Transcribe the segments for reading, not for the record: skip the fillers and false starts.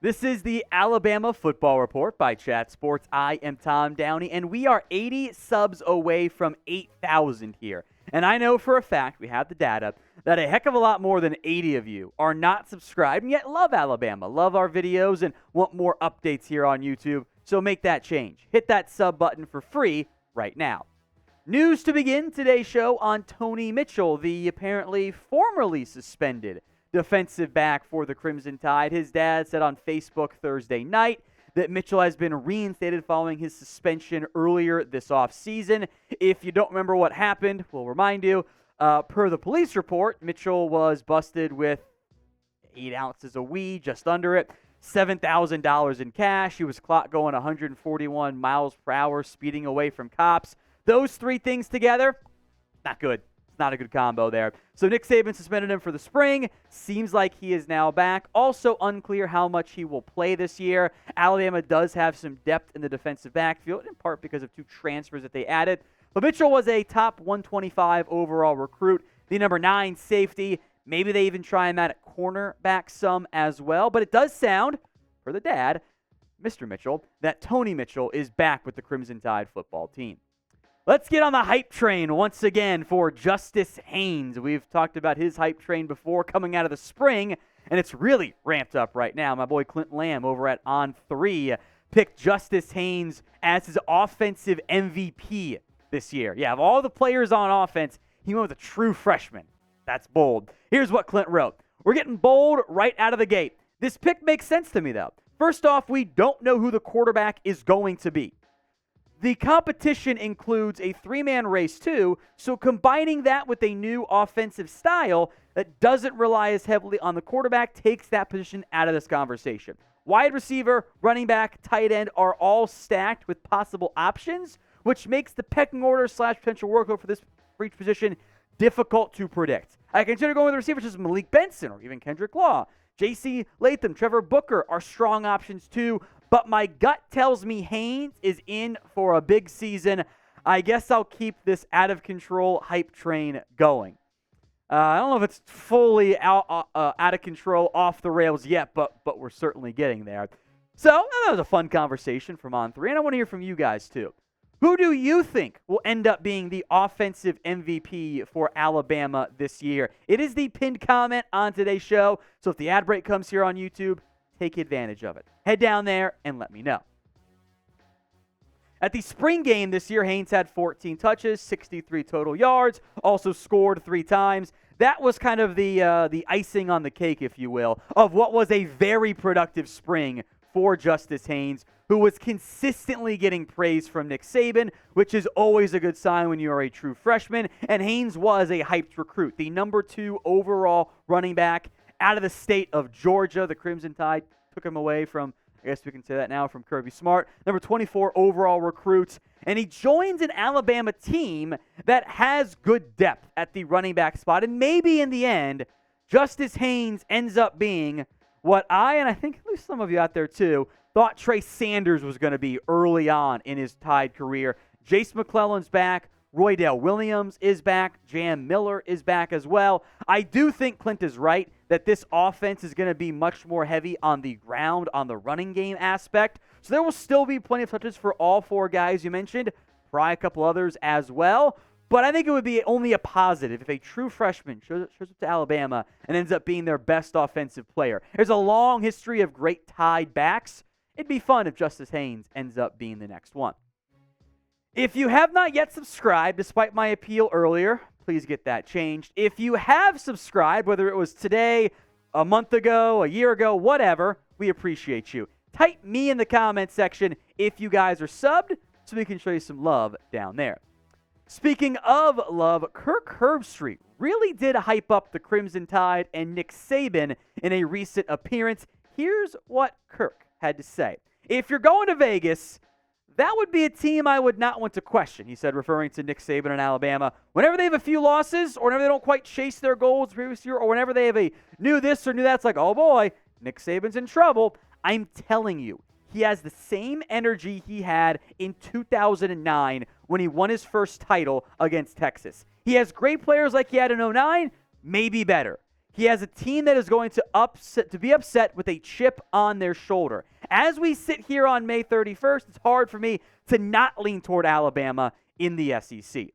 This is the Alabama Football Report by Chat Sports. I am Tom Downey, and we are 80 subs away from 8,000 here. And I know for a fact, we have the data, that a heck of a lot more than 80 of you are not subscribed and yet love Alabama, love our videos, and want more updates here on YouTube. So make that change. Hit that sub button for free right now. News to begin today's show on Tony Mitchell, the apparently formerly suspended defensive back for the Crimson Tide. His dad said on Facebook Thursday night that Mitchell has been reinstated following his suspension earlier this offseason. If you don't remember what happened, we'll remind you. Per the police report, Mitchell was busted with 8 ounces of weed, just under it, $7,000 in cash. He was clocked going 141 miles per hour, speeding away from cops. Those three things together, not good. It's not a good combo there. So Nick Saban suspended him for the spring. Seems like he is now back. Also unclear how much he will play this year. Alabama does have some depth in the defensive backfield, in part because of 2 transfers that they added. But Mitchell was a top 125 overall recruit, the number 9 safety. Maybe they even try him out at cornerback some as well. But it does sound, for the dad, Mr. Mitchell, that Tony Mitchell is back with the Crimson Tide football team. Let's get on the hype train once again for Justice Haynes. We've talked about his hype train before coming out of the spring, and it's really ramped up right now. My boy Clint Lamb over at On3 picked Justice Haynes as his offensive MVP this year. Yeah, of all the players on offense, he went with a true freshman. That's bold. Here's what Clint wrote. We're getting bold right out of the gate. This pick makes sense to me, though. First off, we don't know who the quarterback is going to be. The competition includes a 3-man race, too, so combining that with a new offensive style that doesn't rely as heavily on the quarterback takes that position out of this conversation. Wide receiver, running back, tight end are all stacked with possible options, which makes the pecking order / potential workload for each position difficult to predict. I consider going with receivers such as Malik Benson or even Kendrick Law. J.C. Latham, Trevor Booker are strong options, too. But my gut tells me Haynes is in for a big season. I guess I'll keep this out-of-control hype train going. I don't know if it's fully out of control, off the rails yet, but we're certainly getting there. So that was a fun conversation from On3, and I want to hear from you guys, too. Who do you think will end up being the offensive MVP for Alabama this year? It is the pinned comment on today's show, so if the ad break comes here on YouTube, take advantage of it. Head down there and let me know. At the spring game this year, Haynes had 14 touches, 63 total yards, also scored 3 times. That was kind of the icing on the cake, if you will, of what was a very productive spring for Justice Haynes, who was consistently getting praise from Nick Saban, which is always a good sign when you are a true freshman. And Haynes was a hyped recruit, the number 2 overall running back out of the state of Georgia. The Crimson Tide took him away from, I guess we can say that now, from Kirby Smart. Number 24 overall recruit. And he joins an Alabama team that has good depth at the running back spot. And maybe in the end, Justice Haynes ends up being what and I think at least some of you out there too, thought Trey Sanders was going to be early on in his Tide career. Jace McClellan's back. Roydell Williams is back. Jam Miller is back as well. I do think Clint is right that this offense is going to be much more heavy on the ground, on the running game aspect. So there will still be plenty of touches for all 4 guys you mentioned, probably a couple others as well. But I think it would be only a positive if a true freshman shows up to Alabama and ends up being their best offensive player. There's a long history of great Tide backs. It'd be fun if Justice Haynes ends up being the next one. If you have not yet subscribed, despite my appeal earlier, please get that changed. If you have subscribed, whether it was today, a month ago, a year ago, whatever, we appreciate you. Type me in the comment section if you guys are subbed so we can show you some love down there. Speaking of love, Kirk Herbstreit really did hype up the Crimson Tide and Nick Saban in a recent appearance. Here's what Kirk had to say. If you're going to Vegas, that would be a team I would not want to question, he said, referring to Nick Saban and Alabama. Whenever they have a few losses, or whenever they don't quite chase their goals the previous year, or whenever they have a new this or new that, it's like, oh boy, Nick Saban's in trouble. I'm telling you, he has the same energy he had in 2009 when he won his first title against Texas. He has great players like he had in 2009, maybe better. He has a team that is going to be upset with a chip on their shoulder. As we sit here on May 31st, it's hard for me to not lean toward Alabama in the SEC.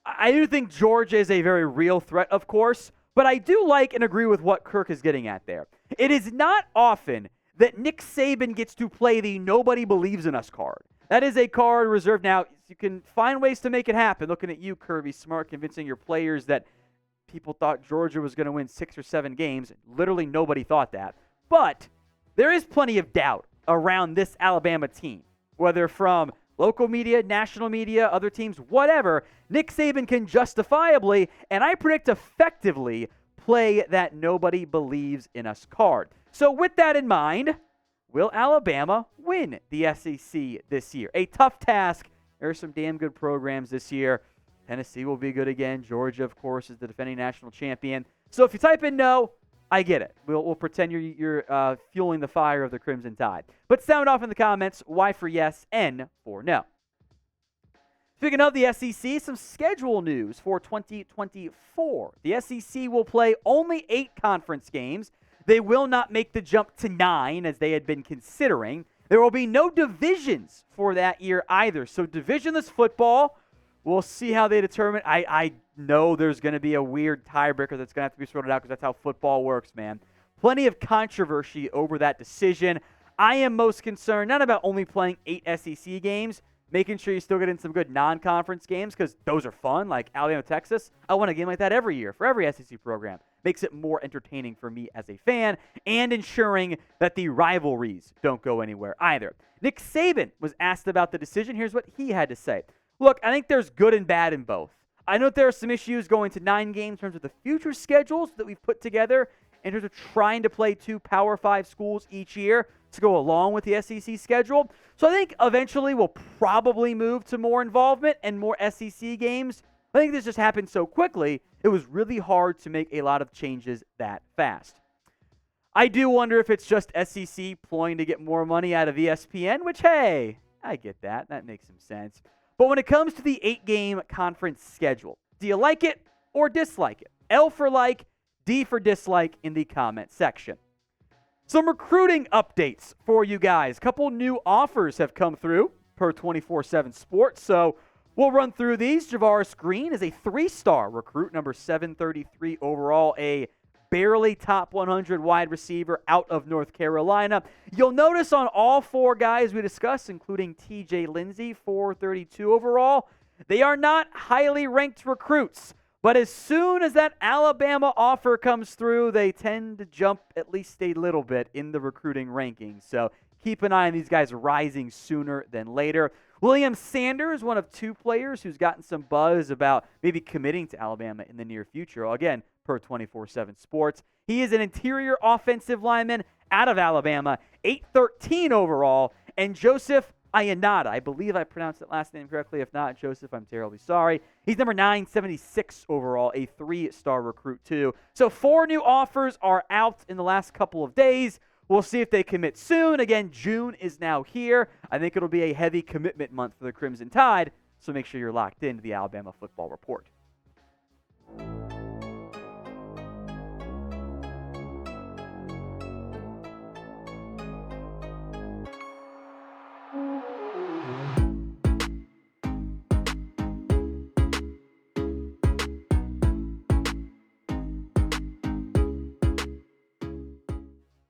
I do think Georgia is a very real threat, of course, but I do like and agree with what Kirk is getting at there. It is not often that Nick Saban gets to play the nobody believes in us card. That is a card reserved. Now, you can find ways to make it happen. Looking at you, Kirby Smart, convincing your players that people thought Georgia was going to win 6 or 7 games. Literally nobody thought that. But there is plenty of doubt around this Alabama team, whether from local media, national media, other teams, whatever. Nick Saban can justifiably, and I predict effectively, play that nobody believes in us card. So with that in mind, will Alabama win the SEC this year? A tough task. There are some damn good programs this year. Tennessee will be good again. Georgia, of course, is the defending national champion. So if you type in no, I get it. We'll pretend you're fueling the fire of the Crimson Tide. But sound off in the comments Y for yes, N for no. Speaking of the SEC, some schedule news for 2024. The SEC will play only 8 conference games. They will not make the jump to 9 as they had been considering. There will be no divisions for that year either. So divisionless football, we'll see how they determine. I know there's going to be a weird tiebreaker that's going to have to be sorted out because that's how football works, man. Plenty of controversy over that decision. I am most concerned not about only playing 8 SEC games, making sure you still get in some good non-conference games because those are fun, like Alabama, Texas. I want a game like that every year for every SEC program. Makes it more entertaining for me as a fan and ensuring that the rivalries don't go anywhere either. Nick Saban was asked about the decision. Here's what he had to say. Look, I think there's good and bad in both. I know there are some issues going to 9 games in terms of the future schedules that we've put together in terms of trying to play 2 Power 5 schools each year to go along with the SEC schedule. So I think eventually we'll probably move to more involvement and more SEC games. I think this just happened so quickly, it was really hard to make a lot of changes that fast. I do wonder if it's just SEC ploying to get more money out of ESPN, which, hey, I get that. That makes some sense. But when it comes to the 8-game conference schedule, do you like it or dislike it? L for like, D for dislike in the comment section. Some recruiting updates for you guys. A couple new offers have come through per 24/7 Sports, so we'll run through these. Javaris Green is a 3-star recruit, number 733 overall, a barely top 100 wide receiver out of North Carolina. You'll notice on all 4 guys we discussed, including TJ Lindsey, 432 overall, they are not highly ranked recruits. But as soon as that Alabama offer comes through, they tend to jump at least a little bit in the recruiting rankings. So keep an eye on these guys rising sooner than later. William Sanders, one of 2 players who's gotten some buzz about maybe committing to Alabama in the near future. Again, per 24/7 Sports. He is an interior offensive lineman out of Alabama, 813 overall. And Joseph Ayanada, I believe I pronounced that last name correctly. If not, Joseph, I'm terribly sorry. He's number 976 overall, a 3-star recruit too. So 4 new offers are out in the last couple of days. We'll see if they commit soon. Again, June is now here. I think it'll be a heavy commitment month for the Crimson Tide, so make sure you're locked into the Alabama Football Report.